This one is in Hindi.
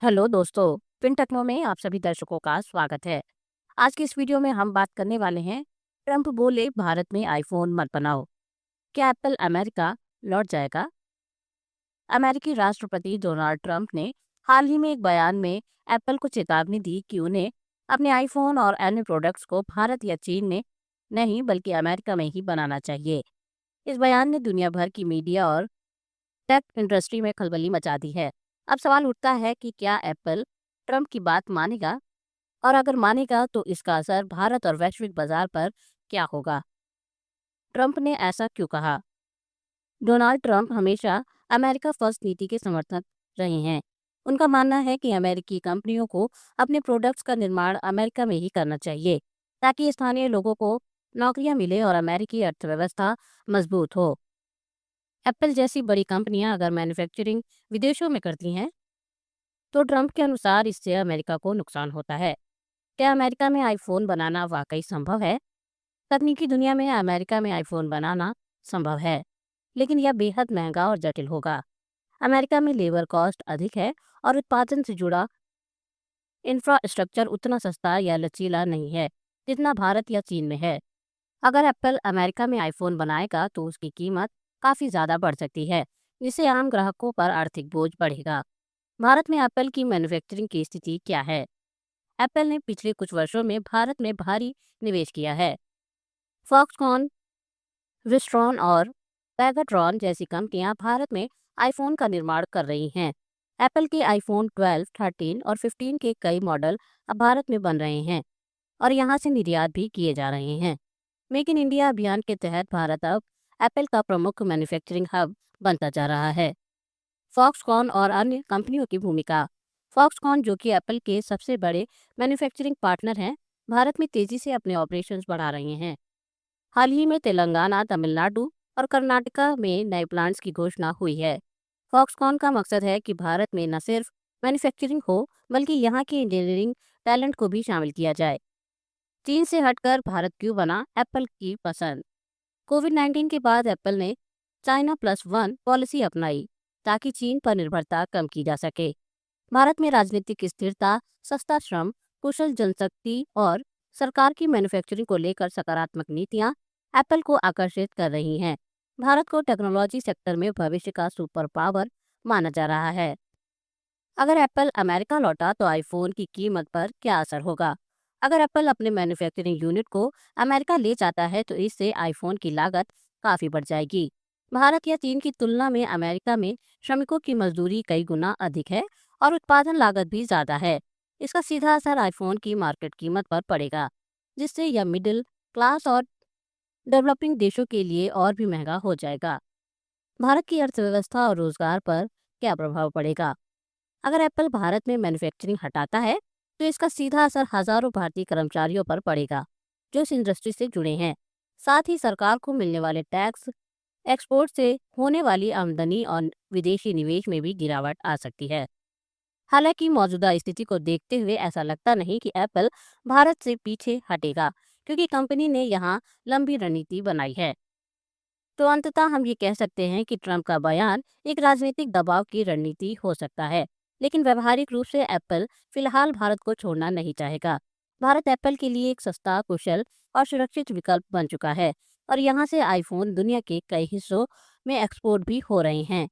हेलो दोस्तों, फिनटेक्नो में आप सभी दर्शकों का स्वागत है। आज की इस वीडियो में हम बात करने वाले हैं, ट्रंप बोले भारत में आईफोन मत बनाओ, क्या एप्पल अमेरिका लौट जाएगा? अमेरिकी राष्ट्रपति डोनाल्ड ट्रंप ने हाल ही में एक बयान में एप्पल को चेतावनी दी कि उन्हें अपने आईफोन और अन्य प्रोडक्ट्स को भारत या चीन में नहीं बल्कि अमेरिका में ही बनाना चाहिए। इस बयान ने दुनिया भर की मीडिया और टेक इंडस्ट्री में खलबली मचा दी है। अब सवाल उठता है कि क्या एप्पल ट्रंप की बात मानेगा, और अगर मानेगा तो इसका असर भारत और वैश्विक बाजार पर क्या होगा? ट्रंप ने ऐसा क्यों कहा? डोनाल्ड ट्रंप हमेशा अमेरिका फर्स्ट नीति के समर्थक रहे हैं। उनका मानना है कि अमेरिकी कंपनियों को अपने प्रोडक्ट्स का निर्माण अमेरिका में ही करना चाहिए, ताकि स्थानीय लोगों को नौकरियां मिले और अमेरिकी अर्थव्यवस्था मजबूत हो। एप्पल जैसी बड़ी कंपनियां अगर मैन्युफैक्चरिंग विदेशों में करती हैं, तो ट्रंप के अनुसार इससे अमेरिका को नुकसान होता है। क्या अमेरिका में आईफोन बनाना वाकई संभव है? तकनीकी दुनिया में अमेरिका में आईफोन बनाना संभव है, लेकिन यह बेहद महंगा और जटिल होगा। अमेरिका में लेबर कॉस्ट अधिक है और उत्पादन से जुड़ा इंफ्रास्ट्रक्चर उतना सस्ता या लचीला नहीं है जितना भारत या चीन में है। अगर एप्पल अमेरिका में आईफोन बनाएगा तो उसकी कीमत काफ़ी ज़्यादा बढ़ सकती है, जिससे आम ग्राहकों पर आर्थिक बोझ बढ़ेगा। भारत में एप्पल की मैन्युफैक्चरिंग की स्थिति क्या है? एप्पल ने पिछले कुछ वर्षों में भारत में भारी निवेश किया है। फॉक्सकॉन, विस्ट्रॉन और पैगाट्रॉन जैसी कंपनियां भारत में आईफोन का निर्माण कर रही हैं। एप्पल के आईफोन 12, 13 और 15 के कई मॉडल अब भारत में बन रहे हैं और यहां से निर्यात भी किए जा रहे हैं। मेक इन इंडिया अभियान के तहत भारत अब एप्पल का प्रमुख मैन्युफैक्चरिंग हब बनता जा रहा है। फॉक्सकॉन और अन्य कंपनियों की भूमिका। फॉक्सकॉन, जो कि एप्पल के सबसे बड़े मैन्युफैक्चरिंग पार्टनर हैं, भारत में तेजी से अपने ऑपरेशंस बढ़ा रहे हैं। हाल ही में तेलंगाना, तमिलनाडु और कर्नाटका में नए प्लांट्स की घोषणा हुई है। फॉक्सकॉन का मकसद है कि भारत में न सिर्फ मैन्युफैक्चरिंग हो, बल्कि यहाँ के इंजीनियरिंग टैलेंट को भी शामिल किया जाए। चीन से हटकर भारत क्यों बना एप्पल की पसंद? कोविड-19 के बाद एप्पल ने चाइना प्लस वन पॉलिसी अपनाई, ताकि चीन पर निर्भरता कम की जा सके। भारत में राजनीतिक स्थिरता, सस्ता श्रम, कुशल जनशक्ति और सरकार की मैन्युफैक्चरिंग को लेकर सकारात्मक नीतियां एप्पल को आकर्षित कर रही हैं। भारत को टेक्नोलॉजी सेक्टर में भविष्य का सुपर पावर माना जा रहा है। अगर एप्पल अमेरिका लौटा तो आईफोन की कीमत पर क्या असर होगा? अगर एप्पल अपने मैन्युफैक्चरिंग यूनिट को अमेरिका ले जाता है तो इससे आईफोन की लागत काफ़ी बढ़ जाएगी। भारत या चीन की तुलना में अमेरिका में श्रमिकों की मजदूरी कई गुना अधिक है और उत्पादन लागत भी ज़्यादा है। इसका सीधा असर आईफोन की मार्केट कीमत पर पड़ेगा, जिससे यह मिडिल क्लास और डेवलपिंग देशों के लिए और भी महंगा हो जाएगा। भारत की अर्थव्यवस्था और रोजगार पर क्या प्रभाव पड़ेगा? अगर एप्पल भारत में मैन्युफैक्चरिंग हटाता है तो इसका सीधा असर हजारों भारतीय कर्मचारियों पर पड़ेगा जो इस इंडस्ट्री से जुड़े हैं। साथ ही सरकार को मिलने वाले टैक्स, एक्सपोर्ट से होने वाली आमदनी और विदेशी निवेश में भी गिरावट आ सकती है। हालांकि मौजूदा स्थिति को देखते हुए ऐसा लगता नहीं कि एप्पल भारत से पीछे हटेगा, क्योंकि कंपनी ने यहाँ लंबी रणनीति बनाई है। तो अंततः हम ये कह सकते हैं कि ट्रंप का बयान एक राजनीतिक दबाव की रणनीति हो सकता है, लेकिन व्यवहारिक रूप से एप्पल फिलहाल भारत को छोड़ना नहीं चाहेगा। भारत एप्पल के लिए एक सस्ता, कुशल और सुरक्षित विकल्प बन चुका है और यहाँ से आईफोन दुनिया के कई हिस्सों में एक्सपोर्ट भी हो रहे हैं।